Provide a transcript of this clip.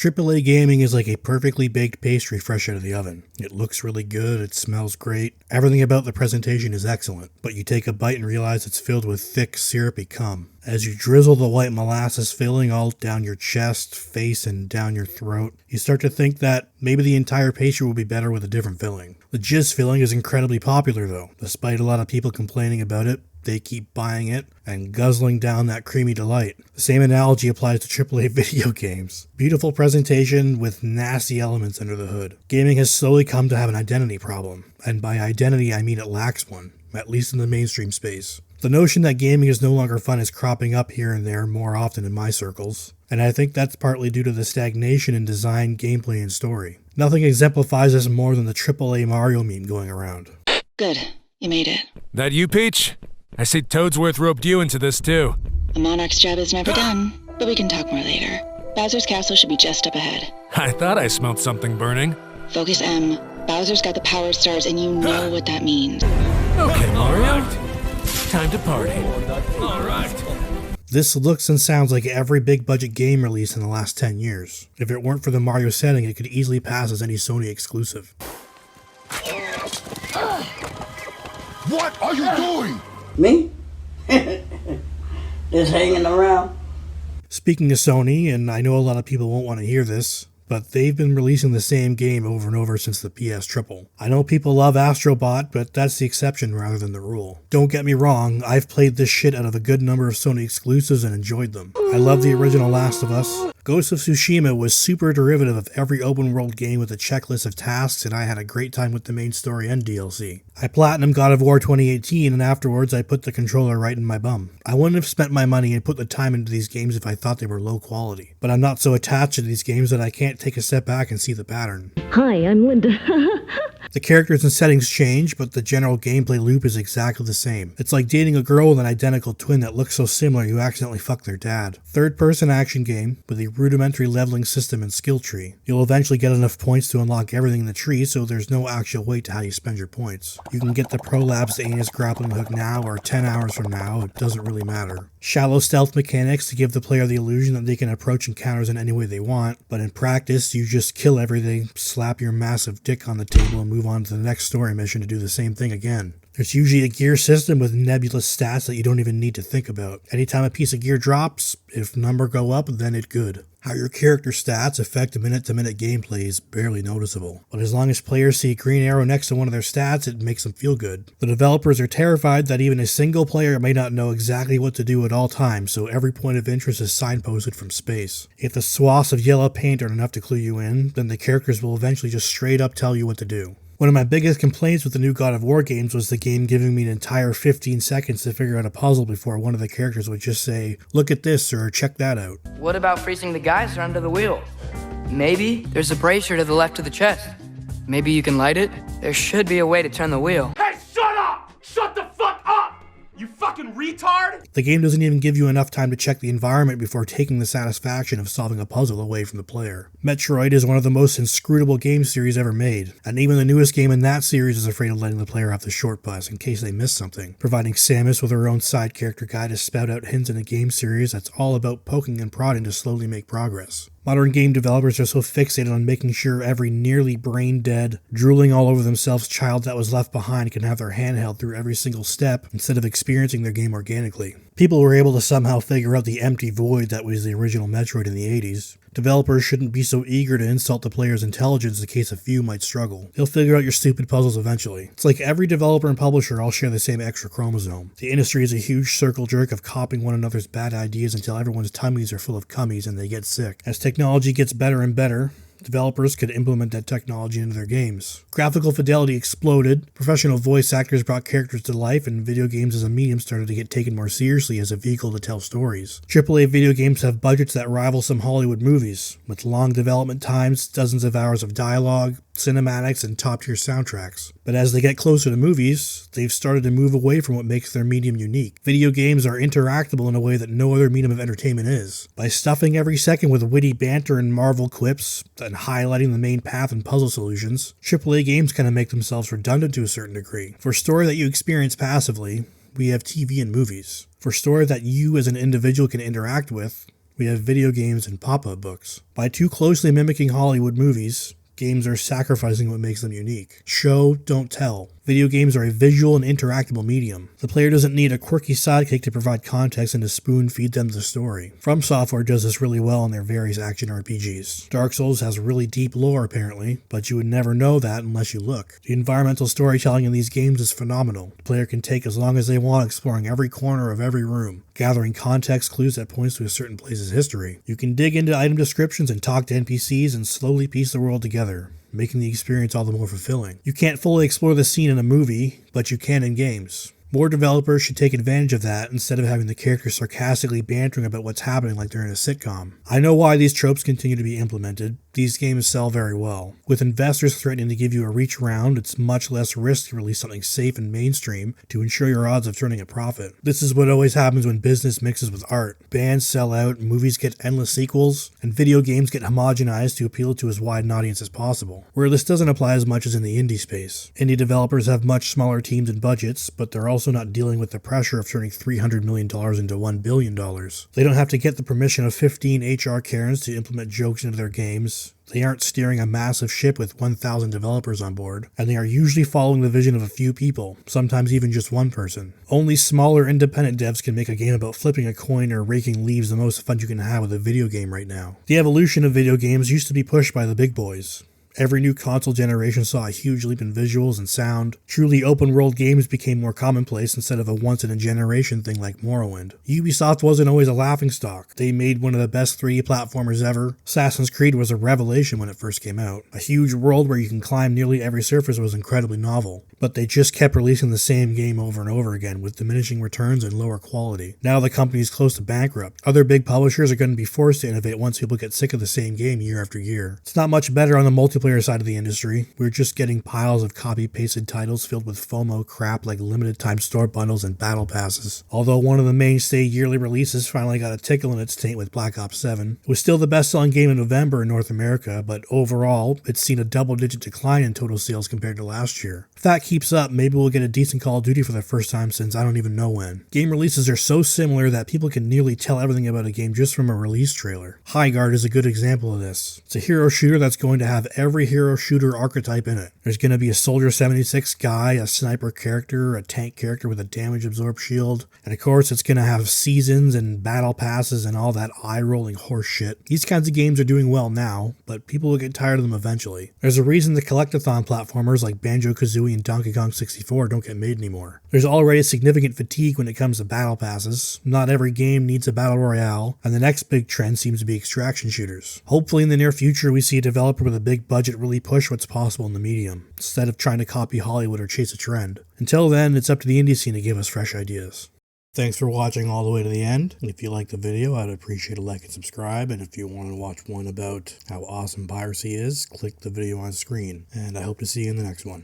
AAA gaming is like a perfectly baked pastry fresh out of the oven. It looks really good, it smells great, everything about the presentation is excellent, but you take a bite and realize it's filled with thick, syrupy cum. As you drizzle the white molasses filling all down your chest, face, and down your throat, you start to think that maybe the entire pastry would be better with a different filling. The jizz filling is incredibly popular though. Despite a lot of people complaining about it, they keep buying it and guzzling down that creamy delight. The same analogy applies to AAA video games. Beautiful presentation with nasty elements under the hood. Gaming has slowly come to have an identity problem, and by identity I mean it lacks one, at least in the mainstream space. The notion that gaming is no longer fun is cropping up here and there more often in my circles, and I think that's partly due to the stagnation in design, gameplay, and story. Nothing exemplifies this more than the AAA Mario meme going around. Good. You made it. That you, Peach? I see Toadsworth roped you into this too. The Monarch's job is never done, but we can talk more later. Bowser's castle should be just up ahead. I thought I smelled something burning. Focus, M. Bowser's got the power stars, and you know what that means. Okay, Mario. Time to party. Alright. This looks and sounds like every big budget game release in the last 10 years. If it weren't for the Mario setting, it could easily pass as any Sony exclusive. What are you doing? Me? Just hanging around. Speaking of Sony, and I know a lot of people won't want to hear this, but they've been releasing the same game over and over since the PS Triple. I know people love Astrobot, but that's the exception rather than the rule. Don't get me wrong, I've played this shit out of a good number of Sony exclusives and enjoyed them. I love the original Last of Us. Ghost of Tsushima was super derivative of every open world game with a checklist of tasks, and I had a great time with the main story and DLC. I platinumed God of War 2018, and afterwards I put the controller right in my bum. I wouldn't have spent my money and put the time into these games if I thought they were low quality. But I'm not so attached to these games that I can't take a step back and see the pattern. Hi, I'm Linda. The characters and settings change, but the general gameplay loop is exactly the same. It's like dating a girl with an identical twin that looks so similar you accidentally fuck their dad. Third-person action game with a rudimentary leveling system and skill tree. You'll eventually get enough points to unlock everything in the tree, so there's no actual weight to how you spend your points. You can get the Prolapse Anus grappling hook now or 10 hours from now, it doesn't really matter. Shallow stealth mechanics to give the player the illusion that they can approach encounters in any way they want, but in practice you just kill everything, slap your massive dick on the table and move on to the next story mission to do the same thing again. There's usually a gear system with nebulous stats that you don't even need to think about. Anytime a piece of gear drops, if number go up, then it good. How your character stats affect minute-to-minute gameplay is barely noticeable, but as long as players see a green arrow next to one of their stats, it makes them feel good. The developers are terrified that even a single player may not know exactly what to do at all times, so every point of interest is signposted from space. If the swaths of yellow paint aren't enough to clue you in, then the characters will eventually just straight up tell you what to do. One of my biggest complaints with the new God of War games was the game giving me an entire 15 seconds to figure out a puzzle before one of the characters would just say, "Look at this," or "Check that out." What about freezing the geyser under the wheel? Maybe there's a brazier to the left of the chest. Maybe you can light it? There should be a way to turn the wheel. Hey, shut up! Shut the fuck up! You fucking retard! The game doesn't even give you enough time to check the environment before taking the satisfaction of solving a puzzle away from the player. Metroid is one of the most inscrutable game series ever made, and even the newest game in that series is afraid of letting the player off the short bus in case they miss something, providing Samus with her own side character guide to spout out hints in a game series that's all about poking and prodding to slowly make progress. Modern game developers are so fixated on making sure every nearly brain-dead, drooling all over themselves child that was left behind can have their hand held through every single step instead of experiencing their game organically. People were able to somehow figure out the empty void that was the original Metroid in the 80s. Developers shouldn't be so eager to insult the player's intelligence in case a few might struggle. They'll figure out your stupid puzzles eventually. It's like every developer and publisher all share the same extra chromosome. The industry is a huge circle jerk of copying one another's bad ideas until everyone's tummies are full of cummies and they get sick. As technology gets better and better, developers could implement that technology into their games. Graphical fidelity exploded, professional voice actors brought characters to life, and video games as a medium started to get taken more seriously as a vehicle to tell stories. AAA video games have budgets that rival some Hollywood movies, with long development times, dozens of hours of dialogue, cinematics, and top-tier soundtracks. But as they get closer to movies, they've started to move away from what makes their medium unique. Video games are interactable in a way that no other medium of entertainment is. By stuffing every second with witty banter and Marvel quips, and highlighting the main path and puzzle solutions, AAA games kind of make themselves redundant to a certain degree. For a story that you experience passively, we have TV and movies. For a story that you as an individual can interact with, We have video games and pop-up books. By too closely mimicking Hollywood movies, games are sacrificing what makes them unique. Show, don't tell. Video games are a visual and interactable medium. The player doesn't need a quirky sidekick to provide context and to spoon-feed them the story. From Software does this really well in their various action RPGs. Dark Souls has really deep lore apparently, but you would never know that unless you look. The environmental storytelling in these games is phenomenal. The player can take as long as they want exploring every corner of every room, gathering context clues that points to a certain place's history. You can dig into item descriptions and talk to NPCs and slowly piece the world together, making the experience all the more fulfilling. You can't fully explore the scene in a movie, but you can in games. More developers should take advantage of that instead of having the characters sarcastically bantering about what's happening like they're in a sitcom. I know why these tropes continue to be implemented. These games sell very well. With investors threatening to give you a reach round, it's much less risk to release something safe and mainstream to ensure your odds of turning a profit. This is what always happens when business mixes with art. Bands sell out, movies get endless sequels, and video games get homogenized to appeal to as wide an audience as possible. Where this doesn't apply as much as in the indie space. Indie developers have much smaller teams and budgets, but they're also not dealing with the pressure of turning $300 million into $1 billion. They don't have to get the permission of 15 HR Karens to implement jokes into their games. They aren't steering a massive ship with 1,000 developers on board, and they are usually following the vision of a few people, sometimes even just one person. Only smaller independent devs can make a game about flipping a coin or raking leaves the most fun you can have with a video game right now. The evolution of video games used to be pushed by the big boys. Every new console generation saw a huge leap in visuals and sound. Truly open-world games became more commonplace instead of a once-in-a-generation thing like Morrowind. Ubisoft wasn't always a laughingstock. They made one of the best 3D platformers ever. Assassin's Creed was a revelation when it first came out. A huge world where you can climb nearly every surface was incredibly novel. But they just kept releasing the same game over and over again with diminishing returns and lower quality. Now the company is close to bankrupt. Other big publishers are going to be forced to innovate once people get sick of the same game year after year. It's not much better on the multiplayer side of the industry. We're just getting piles of copy-pasted titles filled with FOMO crap like limited time store bundles and battle passes. Although one of the mainstay yearly releases finally got a tickle in its taint with Black Ops 7. It was still the best-selling game in November in North America, but overall, it's seen a double-digit decline in total sales compared to last year. If that keeps up, maybe we'll get a decent Call of Duty for the first time since I don't even know when. Game releases are so similar that people can nearly tell everything about a game just from a release trailer. Highguard is a good example of this. It's a hero shooter that's going to have every hero shooter archetype in it. There's going to be a Soldier 76 guy, a sniper character, a tank character with a damage absorb shield, and of course it's going to have seasons and battle passes and all that eye-rolling horse shit. These kinds of games are doing well now, but people will get tired of them eventually. There's a reason the collectathon platformers like Banjo-Kazooie and Donkey Kong 64 don't get made anymore. There's already a significant fatigue when it comes to battle passes. Not every game needs a battle royale, and the next big trend seems to be extraction shooters. Hopefully in the near future we see a developer with a big budget really push what's possible in the medium, instead of trying to copy Hollywood or chase a trend. Until then, it's up to the indie scene to give us fresh ideas. Thanks for watching all the way to the end. If you liked the video, I'd appreciate a like and subscribe, and if you want to watch one about how awesome piracy is, click the video on screen, and I hope to see you in the next one.